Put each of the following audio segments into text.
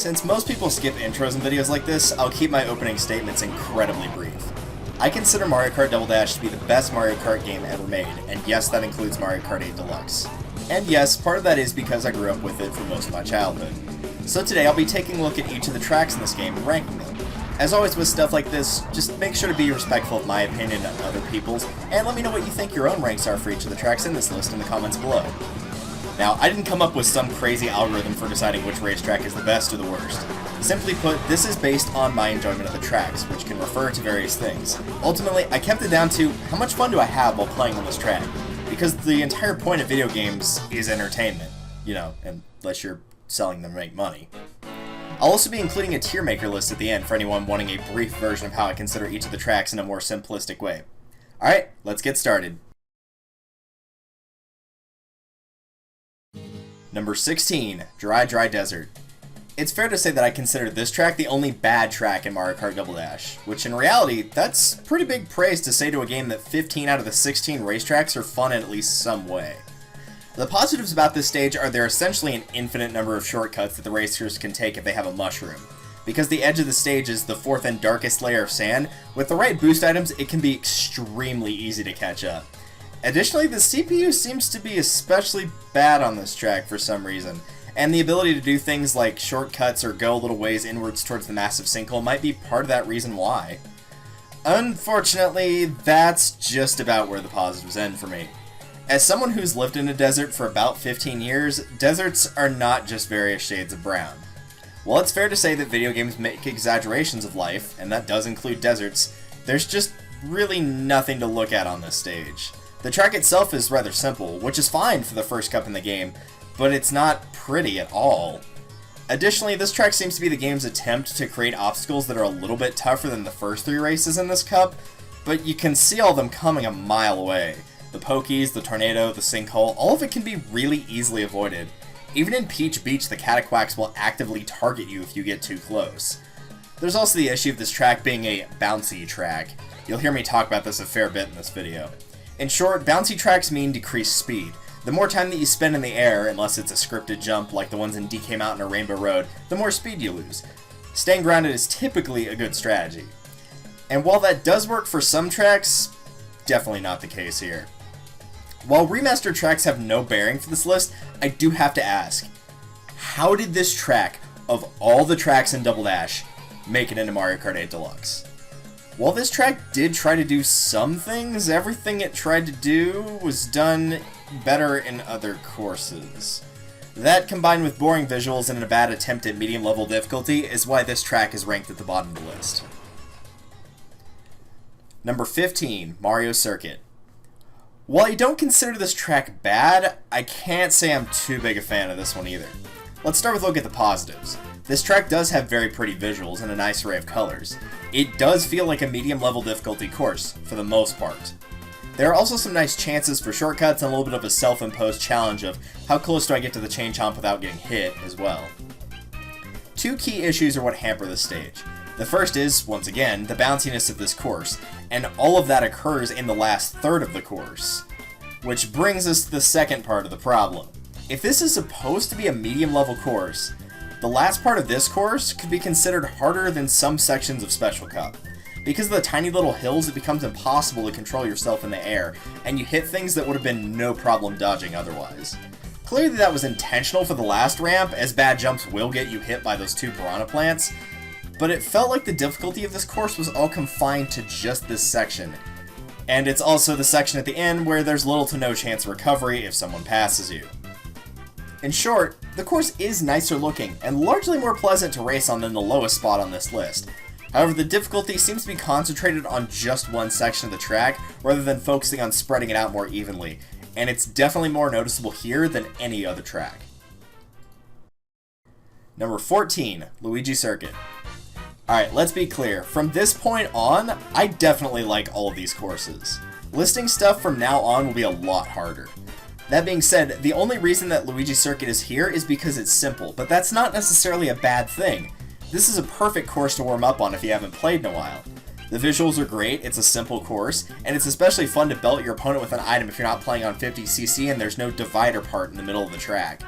Since most people skip intros in videos like this, I'll keep my opening statements incredibly brief. I consider Mario Kart Double Dash to be the best Mario Kart game ever made, and yes, that includes Mario Kart 8 Deluxe. And yes, part of that is because I grew up with it for most of my childhood. So today I'll be taking a look at each of the tracks in this game and ranking them. As always with stuff like this, just make sure to be respectful of my opinion and other people's, and let me know what you think your own ranks are for each of the tracks in this list in the comments below. Now, I didn't come up with some crazy algorithm for deciding which racetrack is the best or the worst. Simply put, this is based on my enjoyment of the tracks, which can refer to various things. Ultimately, I kept it down to how much fun do I have while playing on this track, because the entire point of video games is entertainment, you know, unless you're selling them to make money. I'll also be including a tier maker list at the end for anyone wanting a brief version of how I consider each of the tracks in a more simplistic way. Alright, let's get started. Number 16, Dry Dry Desert. It's fair to say that I consider this track the only bad track in Mario Kart Double Dash, which in reality, that's pretty big praise to say to a game that 15 out of the 16 racetracks are fun in at least some way. The positives about this stage are there are essentially an infinite number of shortcuts that the racers can take if they have a mushroom. Because the edge of the stage is the fourth and darkest layer of sand, with the right boost items it can be extremely easy to catch up. Additionally, the CPU seems to be especially bad on this track for some reason, and the ability to do things like shortcuts or go a little ways inwards towards the massive sinkhole might be part of that reason why. Unfortunately, that's just about where the positives end for me. As someone who's lived in a desert for about 15 years, deserts are not just various shades of brown. While it's fair to say that video games make exaggerations of life, and that does include deserts, there's just really nothing to look at on this stage. The track itself is rather simple, which is fine for the first cup in the game, but it's not pretty at all. Additionally, this track seems to be the game's attempt to create obstacles that are a little bit tougher than the first three races in this cup, but you can see all of them coming a mile away. The pokies, the tornado, the sinkhole, all of it can be really easily avoided. Even in Peach Beach, the cataquacks will actively target you if you get too close. There's also the issue of this track being a bouncy track. You'll hear me talk about this a fair bit in this video. In short, bouncy tracks mean decreased speed. The more time that you spend in the air, unless it's a scripted jump like the ones in DK Mountain or Rainbow Road, the more speed you lose. Staying grounded is typically a good strategy. And while that does work for some tracks, definitely not the case here. While remastered tracks have no bearing for this list, I do have to ask, how did this track, of all the tracks in Double Dash, make it into Mario Kart 8 Deluxe? While this track did try to do some things, everything it tried to do was done better in other courses. That, combined with boring visuals and a bad attempt at medium-level difficulty, is why this track is ranked at the bottom of the list. Number 15, Wario Circuit. While I don't consider this track bad, I can't say I'm too big a fan of this one either. Let's start with a look at the positives. This track does have very pretty visuals and a nice array of colors. It does feel like a medium-level difficulty course, for the most part. There are also some nice chances for shortcuts and a little bit of a self-imposed challenge of how close do I get to the chain chomp without getting hit as well. Two key issues are what hamper this stage. The first is, once again, the bounciness of this course, and all of that occurs in the last third of the course. Which brings us to the second part of the problem. If this is supposed to be a medium-level course, the last part of this course could be considered harder than some sections of Special Cup. Because of the tiny little hills, it becomes impossible to control yourself in the air, and you hit things that would have been no problem dodging otherwise. Clearly that was intentional for the last ramp, as bad jumps will get you hit by those two piranha plants, but it felt like the difficulty of this course was all confined to just this section. And it's also the section at the end where there's little to no chance of recovery if someone passes you. In short, the course is nicer looking, and largely more pleasant to race on than the lowest spot on this list. However, the difficulty seems to be concentrated on just one section of the track, rather than focusing on spreading it out more evenly, and it's definitely more noticeable here than any other track. Number 14, Luigi Circuit. Alright, let's be clear, from this point on, I definitely like all of these courses. Listing stuff from now on will be a lot harder. That being said, the only reason that Luigi Circuit is here is because it's simple, but that's not necessarily a bad thing. This is a perfect course to warm up on if you haven't played in a while. The visuals are great, it's a simple course, and it's especially fun to belt your opponent with an item if you're not playing on 50cc and there's no divider part in the middle of the track.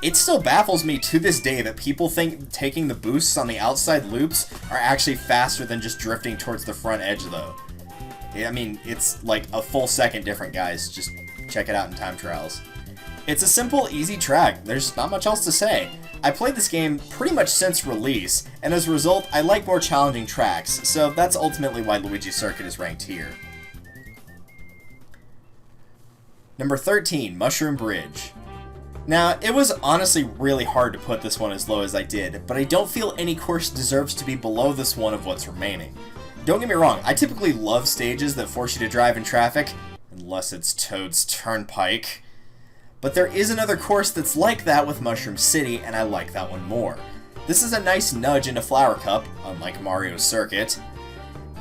It still baffles me to this day that people think taking the boosts on the outside loops are actually faster than just drifting towards the front edge, though. I mean, it's like a full second different, guys. Just check it out in time trials. It's a simple, easy track. There's not much else to say. I played this game pretty much since release, and as a result, I like more challenging tracks, so that's ultimately why Luigi Circuit is ranked here. Number 13, Mushroom Bridge. Now, it was honestly really hard to put this one as low as I did, but I don't feel any course deserves to be below this one of what's remaining. Don't get me wrong, I typically love stages that force you to drive in traffic, unless it's Toad's Turnpike. But there is another course that's like that with Mushroom City, and I like that one more. This is a nice nudge into Flower Cup, unlike Mario Circuit.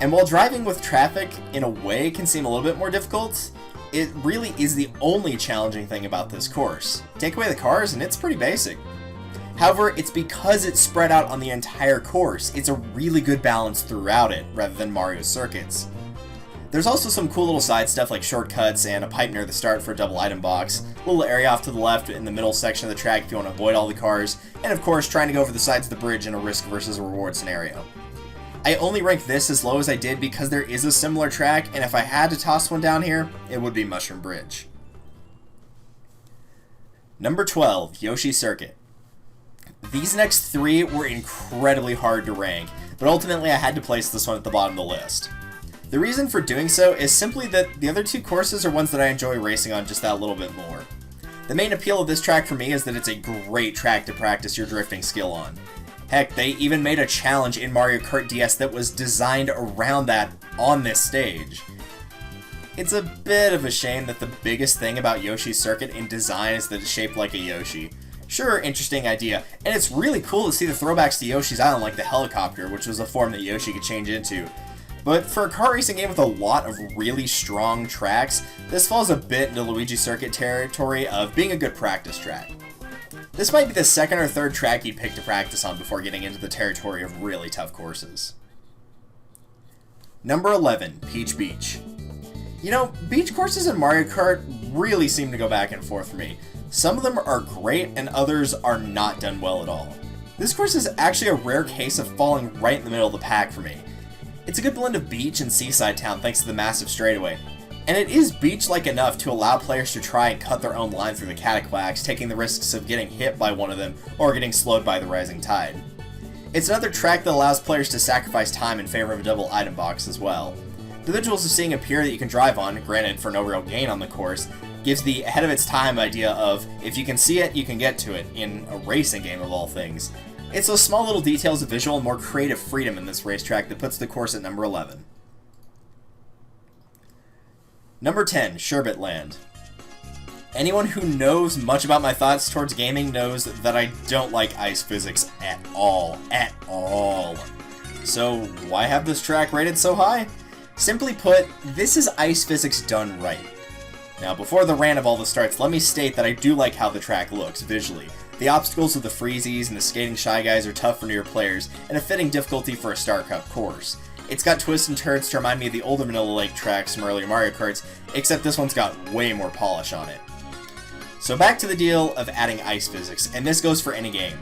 And while driving with traffic, in a way, can seem a little bit more difficult, it really is the only challenging thing about this course. Take away the cars and it's pretty basic. However, it's because it's spread out on the entire course. It's a really good balance throughout it, rather than Mario Circuits. There's also some cool little side stuff like shortcuts and a pipe near the start for a double item box, a little area off to the left in the middle section of the track if you want to avoid all the cars, and of course trying to go over the sides of the bridge in a risk versus reward scenario. I only rank this as low as I did because there is a similar track, and if I had to toss one down here, it would be Mushroom Bridge. Number 12, Yoshi Circuit. These next three were incredibly hard to rank, but ultimately I had to place this one at the bottom of the list. The reason for doing so is simply that the other two courses are ones that I enjoy racing on just that little bit more. The main appeal of this track for me is that it's a great track to practice your drifting skill on. Heck, they even made a challenge in Mario Kart DS that was designed around that on this stage. It's a bit of a shame that the biggest thing about Yoshi Circuit in design is that it's shaped like a Yoshi. Sure, interesting idea, and it's really cool to see the throwbacks to Yoshi's Island like the helicopter, which was a form that Yoshi could change into. But for a kart racing game with a lot of really strong tracks, this falls a bit into Luigi Circuit territory of being a good practice track. This might be the second or third track you'd pick to practice on before getting into the territory of really tough courses. Number 11, Peach Beach. You know, beach courses in Mario Kart really seem to go back and forth for me. Some of them are great and others are not done well at all. This course is actually a rare case of falling right in the middle of the pack for me. It's a good blend of beach and seaside town thanks to the massive straightaway. And it is beach-like enough to allow players to try and cut their own line through the cataquacks, taking the risks of getting hit by one of them or getting slowed by the rising tide. It's another track that allows players to sacrifice time in favor of a double item box as well. The visuals of seeing a pier that you can drive on, granted for no real gain on the course, gives the ahead of its time idea of if you can see it, you can get to it, in a racing game of all things. It's those small little details of visual and more creative freedom in this racetrack that puts the course at number 11. Number 10, Sherbet Land. Anyone who knows much about my thoughts towards gaming knows that I don't like ice physics at all. At all. So why have this track rated so high? Simply put, this is ice physics done right. Now before the rant of all this starts, let me state that I do like how the track looks visually. The obstacles with the freezies and the skating shy guys are tough for newer players, and a fitting difficulty for a Star Cup course. It's got twists and turns to remind me of the older Vanilla Lake tracks from earlier Mario Karts, except this one's got way more polish on it. So back to the deal of adding ice physics, and this goes for any game.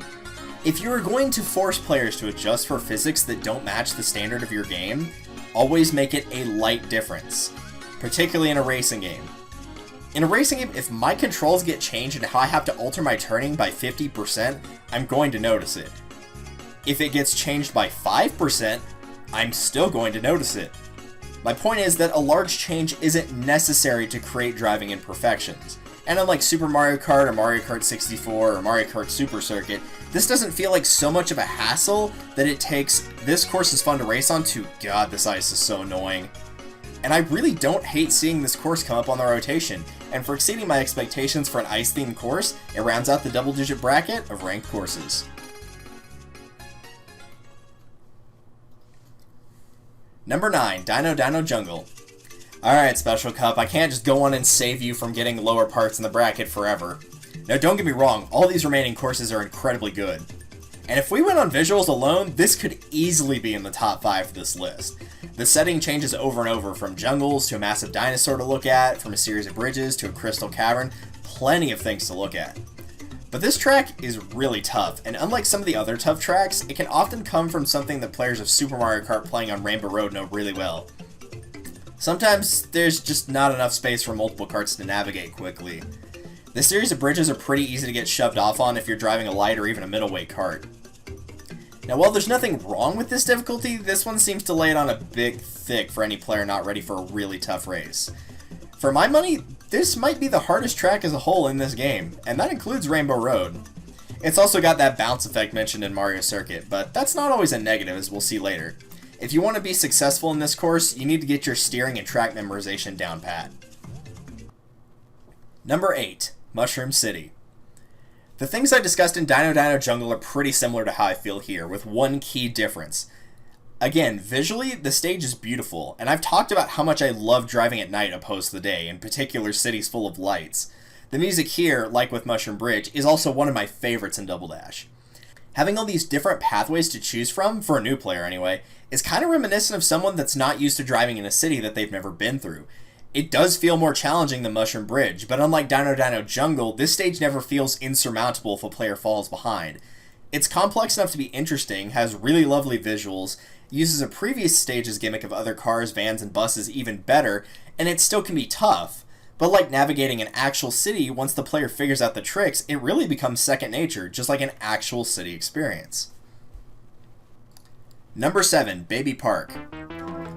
If you are going to force players to adjust for physics that don't match the standard of your game, always make it a light difference, particularly in a racing game. In a racing game, if my controls get changed and how I have to alter my turning by 50%, I'm going to notice it. If it gets changed by 5%, I'm still going to notice it. My point is that a large change isn't necessary to create driving imperfections. And unlike Super Mario Kart or Mario Kart 64 or Mario Kart Super Circuit, this doesn't feel like so much of a hassle that it takes this course is fun to race on to, God, this ice is so annoying. And I really don't hate seeing this course come up on the rotation, and for exceeding my expectations for an ice-themed course, it rounds out the double-digit bracket of ranked courses. Number 9, Dino Jungle. Alright, Special Cup, I can't just go on and save you from getting lower parts in the bracket forever. Now don't get me wrong, all these remaining courses are incredibly good. And if we went on visuals alone, this could easily be in the top 5 for this list. The setting changes over and over, from jungles to a massive dinosaur to look at, from a series of bridges to a crystal cavern, plenty of things to look at. But this track is really tough, and unlike some of the other tough tracks, it can often come from something that players of Super Mario Kart playing on Rainbow Road know really well. Sometimes there's just not enough space for multiple karts to navigate quickly. This series of bridges are pretty easy to get shoved off on if you're driving a light or even a middleweight kart. Now, while there's nothing wrong with this difficulty, this one seems to lay it on a bit thick for any player not ready for a really tough race. For my money, this might be the hardest track as a whole in this game, and that includes Rainbow Road. It's also got that bounce effect mentioned in Wario Circuit, but that's not always a negative, as we'll see later. If you want to be successful in this course, you need to get your steering and track memorization down pat. Number 8. Mushroom City. The things I discussed in Dino Dino Jungle are pretty similar to how I feel here, with one key difference. Again, visually, the stage is beautiful, and I've talked about how much I love driving at night opposed to the day, in particular cities full of lights. The music here, like with Mushroom Bridge, is also one of my favorites in Double Dash. Having all these different pathways to choose from, for a new player anyway, is kind of reminiscent of someone that's not used to driving in a city that they've never been through. It does feel more challenging than Mushroom Bridge, but unlike Dino Dino Jungle, this stage never feels insurmountable if a player falls behind. It's complex enough to be interesting, has really lovely visuals, uses a previous stage's gimmick of other cars, vans, and buses even better, and it still can be tough. But like navigating an actual city, once the player figures out the tricks, it really becomes second nature, just like an actual city experience. Number 7, Baby Park.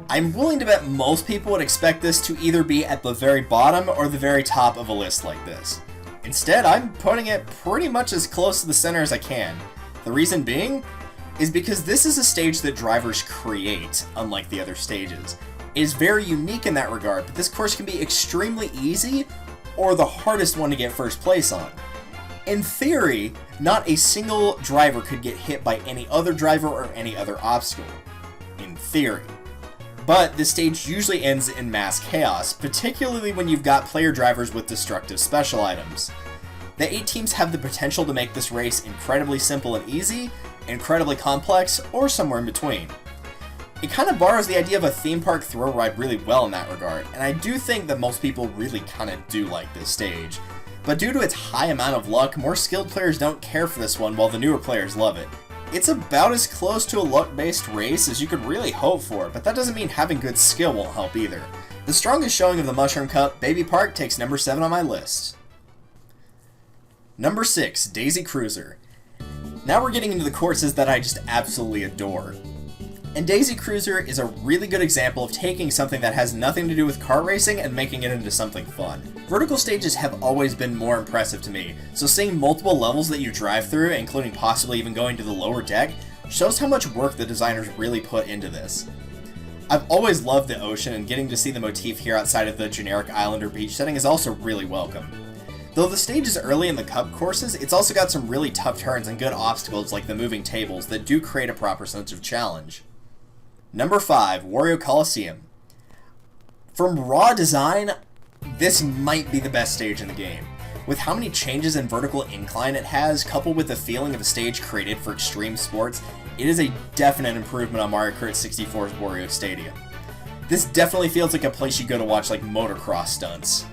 I'm willing to bet most people would expect this to either be at the very bottom or the very top of a list like this. Instead, I'm putting it pretty much as close to the center as I can. The reason being is because this is a stage that drivers create, unlike the other stages. It is very unique in that regard, but this course can be extremely easy or the hardest one to get first place on. In theory, not a single driver could get hit by any other driver or any other obstacle. In theory. But this stage usually ends in mass chaos, particularly when you've got player drivers with destructive special items. The 8 teams have the potential to make this race incredibly simple and easy, incredibly complex, or somewhere in between. It kind of borrows the idea of a theme park thrill ride really well in that regard, and I do think that most people really kind of do like this stage. But due to its high amount of luck, more skilled players don't care for this one while the newer players love it. It's about as close to a luck-based race as you could really hope for, but that doesn't mean having good skill won't help either. The strongest showing of the Mushroom Cup, Baby Park takes number 7 on my list. Number 6, Daisy Cruiser. Now we're getting into the courses that I just absolutely adore. And Daisy Cruiser is a really good example of taking something that has nothing to do with kart racing and making it into something fun. Vertical stages have always been more impressive to me, so seeing multiple levels that you drive through, including possibly even going to the lower deck, shows how much work the designers really put into this. I've always loved the ocean, and getting to see the motif here outside of the generic island or beach setting is also really welcome. Though the stage is early in the cup courses, it's also got some really tough turns and good obstacles like the moving tables that do create a proper sense of challenge. Number 5, Wario Colosseum. From raw design, this might be the best stage in the game. With how many changes and vertical incline it has, coupled with the feeling of a stage created for extreme sports, it is a definite improvement on Mario Kart 64's Wario Stadium. This definitely feels like a place you go to watch like motocross stunts.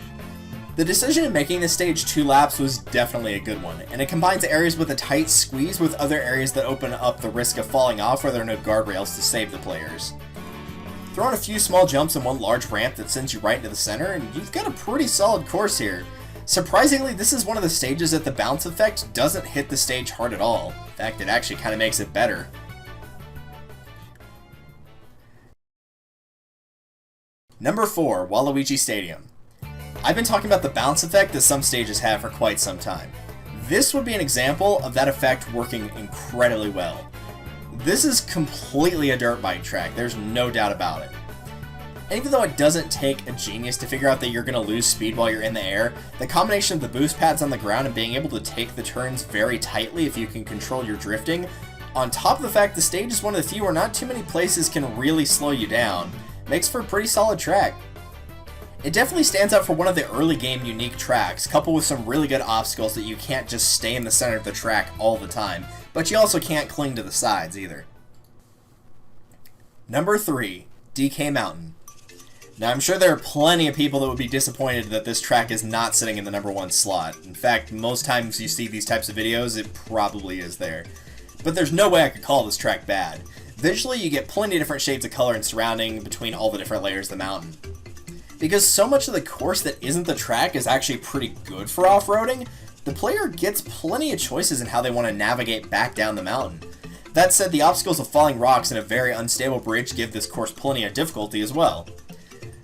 The decision in making this stage 2 laps was definitely a good one, and it combines areas with a tight squeeze with other areas that open up the risk of falling off where there are no guardrails to save the players. Throw in a few small jumps and one large ramp that sends you right into the center, and you've got a pretty solid course here. Surprisingly, this is one of the stages that the bounce effect doesn't hit the stage hard at all. In fact, it actually kind of makes it better. Number 4, Waluigi Stadium. I've been talking about the bounce effect that some stages have for quite some time. This would be an example of that effect working incredibly well. This is completely a dirt bike track, there's no doubt about it. And even though it doesn't take a genius to figure out that you're going to lose speed while you're in the air, the combination of the boost pads on the ground and being able to take the turns very tightly if you can control your drifting, on top of the fact the stage is one of the few where not too many places can really slow you down, makes for a pretty solid track. It definitely stands out for one of the early game unique tracks, coupled with some really good obstacles that you can't just stay in the center of the track all the time, but you also can't cling to the sides either. Number 3, DK Mountain. Now, I'm sure there are plenty of people that would be disappointed that this track is not sitting in the #1 slot. In fact, most times you see these types of videos, it probably is there. But there's no way I could call this track bad. Visually, you get plenty of different shades of color and surrounding between all the different layers of the mountain. Because so much of the course that isn't the track is actually pretty good for off-roading, the player gets plenty of choices in how they want to navigate back down the mountain. That said, the obstacles of falling rocks and a very unstable bridge give this course plenty of difficulty as well.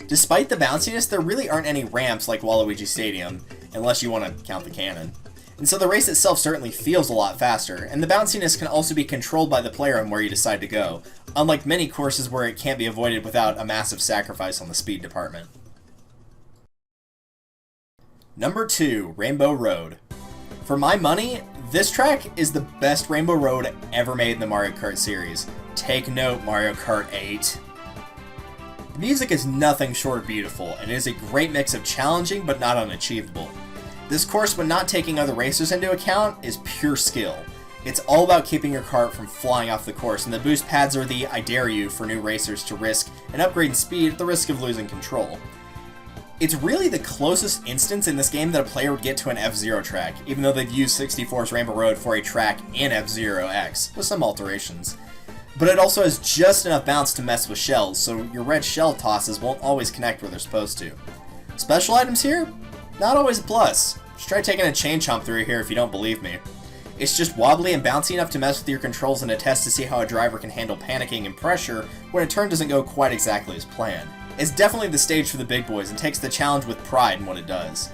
Despite the bounciness, there really aren't any ramps like Waluigi Stadium, unless you want to count the cannon. And so the race itself certainly feels a lot faster, and the bounciness can also be controlled by the player on where you decide to go, unlike many courses where it can't be avoided without a massive sacrifice on the speed department. Number 2, Rainbow Road. For my money, this track is the best Rainbow Road ever made in the Mario Kart series. Take note, Mario Kart 8. The music is nothing short of beautiful, and it is a great mix of challenging but not unachievable. This course, when not taking other racers into account, is pure skill. It's all about keeping your kart from flying off the course, and the boost pads are the I dare you for new racers to risk an upgrade in speed at the risk of losing control. It's really the closest instance in this game that a player would get to an F-Zero track, even though they've used 64's Rainbow Road for a track in F-Zero X, with some alterations. But it also has just enough bounce to mess with shells, so your red shell tosses won't always connect where they're supposed to. Special items here? Not always a plus. Just try taking a chain chomp through here if you don't believe me. It's just wobbly and bouncy enough to mess with your controls and a test to see how a driver can handle panicking and pressure when a turn doesn't go quite exactly as planned. It's definitely the stage for the big boys and takes the challenge with pride in what it does.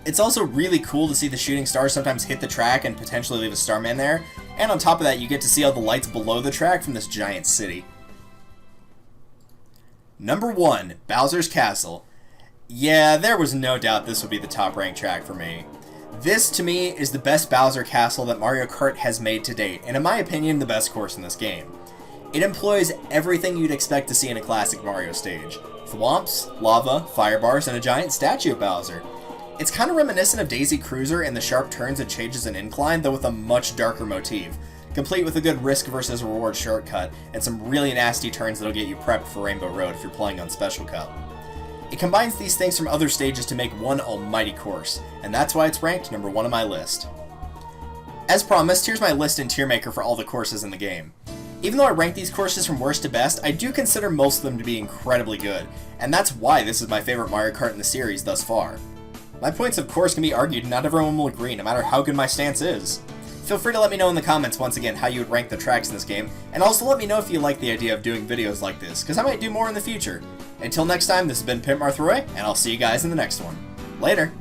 It's also really cool to see the shooting stars sometimes hit the track and potentially leave a Starman there, and on top of that you get to see all the lights below the track from this giant city. Number 1, Bowser's Castle. Yeah, there was no doubt this would be the top ranked track for me. This, to me, is the best Bowser Castle that Mario Kart has made to date, and in my opinion, the best course in this game. It employs everything you'd expect to see in a classic Mario stage. Thwomps, lava, fire bars, and a giant statue of Bowser. It's kind of reminiscent of Daisy Cruiser in the sharp turns and changes in incline, though with a much darker motif, complete with a good risk versus reward shortcut, and some really nasty turns that'll get you prepped for Rainbow Road if you're playing on Special Cup. It combines these things from other stages to make one almighty course, and that's why it's ranked number 1 on my list. As promised, here's my list in tier maker for all the courses in the game. Even though I rank these courses from worst to best, I do consider most of them to be incredibly good, and that's why this is my favorite Mario Kart in the series thus far. My points, of course, can be argued, and not everyone will agree, no matter how good my stance is. Feel free to let me know in the comments once again how you would rank the tracks in this game, and also let me know if you like the idea of doing videos like this, because I might do more in the future. Until next time, this has been pitmarthroy, and I'll see you guys in the next one. Later!